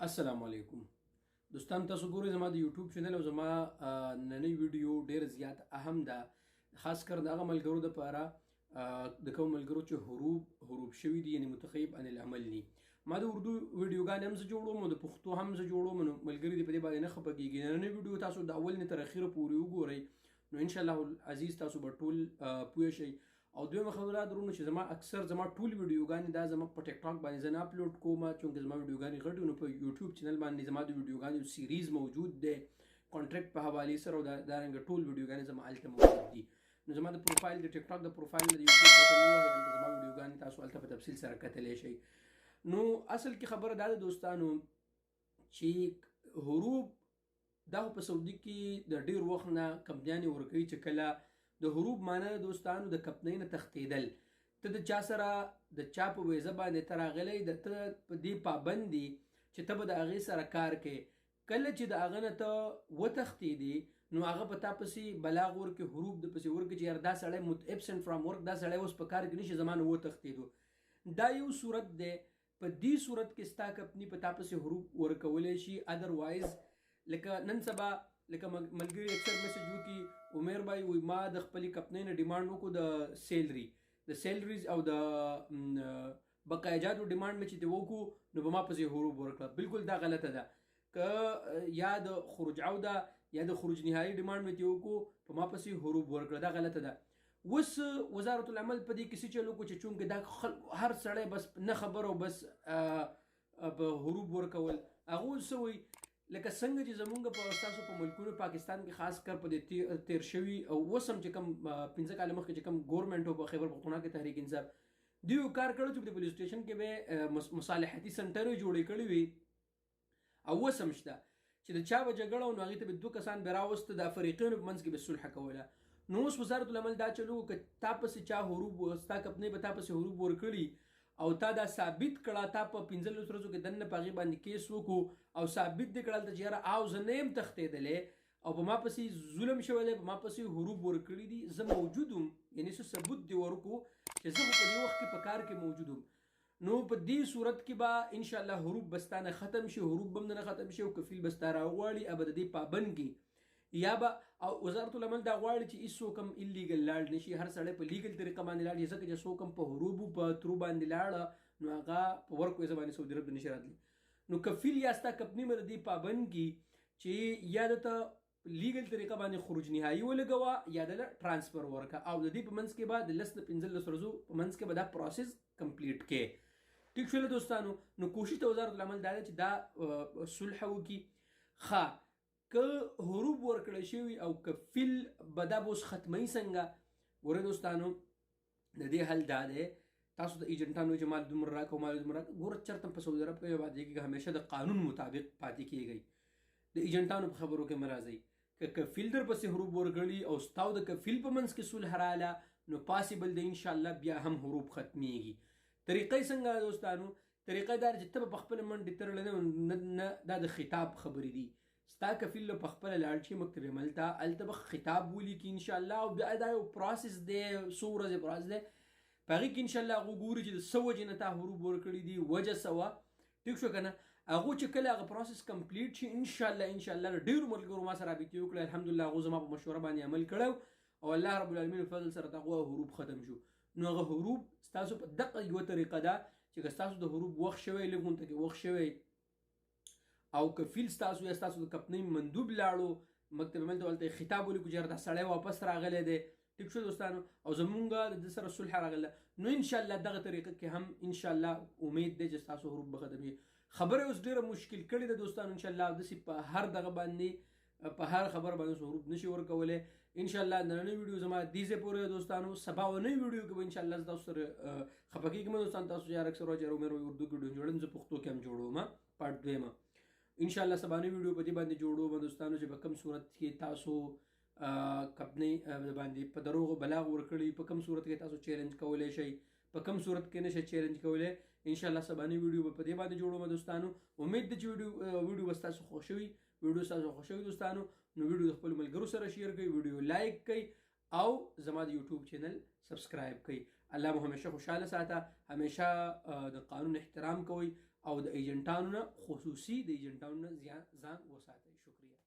السلام علیکم دوستان، تاسو ګورئ زما د یوټیوب چینل او زما نننۍ ویډیو ډیر زیات اهم ده، خاص کر د هغه ملګرو دپاره د کوم ملګرو چې حروب شوي دي، یعنې متخیب عن العمل دي. ما د اردو ویډیوګانې هم زه جوړوم او د پښتو هم زه جوړوم، نو ملګري دې په دې باندې نه خفه کېږي. نننۍ ویډیو تاسو د اول نه تر اخره پورې وګورئ، نو انشاءالله العزیز تاسو به ټول پوه شئ. او دویمه خبره درونه چې زما اکثر زما ټول ویډیوګانې دا زما په ټیک ټاک باندې زه نه اپلوډ کوم، چونکې زما ویډیوګانې غټې، نو په یوټیوب چینل باندې زما د ویډیوګانو یو سیریز موجود دی کانټریکټ په حوالې سره، او دارنګه ټول ویډیوګانې زما هلته موجود دي. نو زما د پروفایل د ټیک ټاک د پروفایل د یوټیوب بټن ووهئ، هلته زما ویډیوګانې تاسو هلته په تفصیل سره کتلی شئ. نو اصل کې خبره دا ده دوستانو چې حروب دا په سعودي کې د ډېر وخت نه کمپنیانې ورکوي چې کله د حروب معنی دوستانو د کمپنۍ نه تښتېدل. ته د چا سره د چا په ویزه باندې ته راغلی، د ته په دې پابند دي چې ته به د هغې سره کار کوې. کله چې د هغه نه ته وتښتېدې نو هغه په تا پسې بلاغ ورکړي، حروب د پسې ورکړي چې یار دا سړی ایبسنټ فرام ورک، دا سړی اوس په کار کې نشي، زما نه وتښتېدو. دا یو صورت دی. په دې صورت کې ستا کمپني په تا پسې حروب ورکولی شي. ادروایز لکه نن سبا لکه ملګري اکثر میسج وکړي، عمیر بھائی وایي ما د خپلې کمپنۍ نه ډیمانډ وکړو د سیلریز او د بقایه جاتو ډیمانډ مې چې دې وکړو نو به ما پسې حروب ورکړه. بالکل دا غلطه ده. که یا د خروج عوده یا د خروج نهایي ډیمانډ مې ترې وکړو په ما پسې حروب ورکړه، دا غلطه ده. اوس وزارت العمل په دې کې څه چل وکړو چې چونکې دا هر سړی بس نه خبر او بس په حروب ورکول، هغه څه وایي لکه څنګه چې زمونږ په ستاسو په ملکونو پاکستان کې خاص کر په دې تیر شوي او اوس هم چې کوم 15 کاله مخکې چې کوم ګورمنټ او په خیبر پختونخوا کې تحریک انصاف دوی یو کار کړی چې په پولیس سټیشن کې به مصالحتي سنټرې جوړې کړې وي، او اوس هم شته چې د چا به جګړه و نو هغې ته به 2 کسان به راوسته، د فریقینو په منځ کې به صلح کوله. نو اوس وزارت العمل دا چلو که تا پسې چا حروب ستا کمپنۍ به تا پسې حروب ورکړي او تا دا ثابت کړه، تا په 15 ورځو کې دننه په هغې باندې کیس وکړو او ثابت دې کړه چې یاره او زه نه یم تښتېدلی او په ما پسې ظلم شوی دی، په ما پسې حروب ورکړي دي، زه موجود وم، یعنې څه ثبوت دې ورکړو چې زه خو په دې وخت کې په کار کې موجود وم. نو په دې صورت کې به انشاءالله حروب به ستا نه ختم شي، حروب به هم نه ختم شي او کفیل به ستا راوغواړي او به د دې پابند کړي. یا به او وزارت العمل دا غواړي چې هېڅوک هم ایلیګل لاړ نشي، هر سړی په لیګل طریقه باندې لاړ شي، ځکه چې څوک هم په حروبو په ترو باندې لاړه نو هغه په ورک ویزه باندې سعودي عرب ته نشي راتلی. نو کفیل یا ستا کمپنۍ به د دې پابند کړي چې یا درته لیګل طریقه باندې خروج نهایي ولګوه یا دله ټرانسفر ورکړه، او د دې په منځ کې به د 10 نه 15 ورځو په منځ کې به دا پروسس کمپلیټ کړي. ټیک شوله دوستانو. نو کوشش د وزارت العمل دا ده چې دا صلح وکړي. ښه که حروب ورکړی شوي او کفیل به دا به اوس ختموي څنګه؟ ګورئ دوستانو د دې حل دا دی، تاسو د ایجنټانو چې مال دومره راکړه مال دومره راکړه، ګوره چېرته هم په سعودي عرب کې باندې کېږي همیشه د قانون مطابق پاتې کېږئ، د ایجنټانو په خبرو کې مه راځئ. که کفیل در پسې حروب ورکړي او ستاو د کفیل په منځ کې صلح راغله نو پاسبل دی انشاءالله بیا هم حروب ختمیږي. طریقه څنګه دوستانو؟ طریقه دا چې ته به په خپله منډې تړلی نه، دا د خطاب خبرې دي. ستا کفیل له په خپله لاړ شي مکتب عمل ته، هلته به خطاب ولیکي انشاءالله، او بیا دا یو پروسس دی، څو ورځې پروسس دی، په هغې کې انشاءالله هغه ګوري چې د څه وجې نه تا حروب ورکړي دي، وجه څه وه. ټیک شو که نه؟ هغو چې کله هغه پروسس کمپلیټ شي انشاءالله له ډېرو ملګرو ما سره رابطې وکړئ، الحمدلله هغو زما په مشوره باندې عمل کړی او الله رب العالمین په فضل سره د هغو حروب ختم شو. نو هغه حروب ستاسو په دقه یوه طریقه ده چې که ستاسو د حروب وخت شوی، لږ غونته کې وخت شوی او کفیل ستاسو یا ستاسو د کمپنۍ مندوب لاړو مکتب عمل ته، هلته خطاب ولیکو چې دا سړی واپس راغلی دی، ټیک شو دوستانو، او زمونږ د ده سره صلح راغله، نو انشاءالله دغه طریقه کې هم انشاءالله امید دی چې ستاسو حروب به ختم شي. خبره اوس ډېره مشکل کړې ده دوستانو، انشاءالله داسې په هر دغه باندې په هر خبر باندې حروب نشي ورکولی. انشاءالله نننۍ ویډیو زما دې ځای پورې دوستانو. سبا ونۍ ویډیو کې به انشاءالله زه تاسو سره خفه کېږم دوستان، تاسو یار اکثر وایي چې عمر وایي اردو کې ویډیو جوړوم، زه پښتو کې هم جوړوم پارټ دویمه. انشاءالله سبانۍ ویډیو په دې باندې جوړوم دوستانو چې په کوم صورت کې تاسو کمپنۍ باندې په دروغو بلاغ ورکړي، په کوم صورت کې تاسو چیلنج کولی شئ، په کوم صورت کې نشئ چیلنج کولی. انشاءالله سبانۍ ویډیو به په دې باندې جوړوم دوستانو. امید ده چې ویډیو به ستاسو خوښوي. ویډیو ستاسو خوښوي دوستانو نو ویډیو د خپلو ملګرو سره شیر کړئ، ویډیو لایک کړئ او زما د یوټیوب چینل سبسکرایب کړئ. الله مو همیشه خوشحاله ساته، همیشه د قانون احترام کوئ او د ایجنټانو نه خصوصي د ایجنټانو نه ځان وساتئ. شکریه.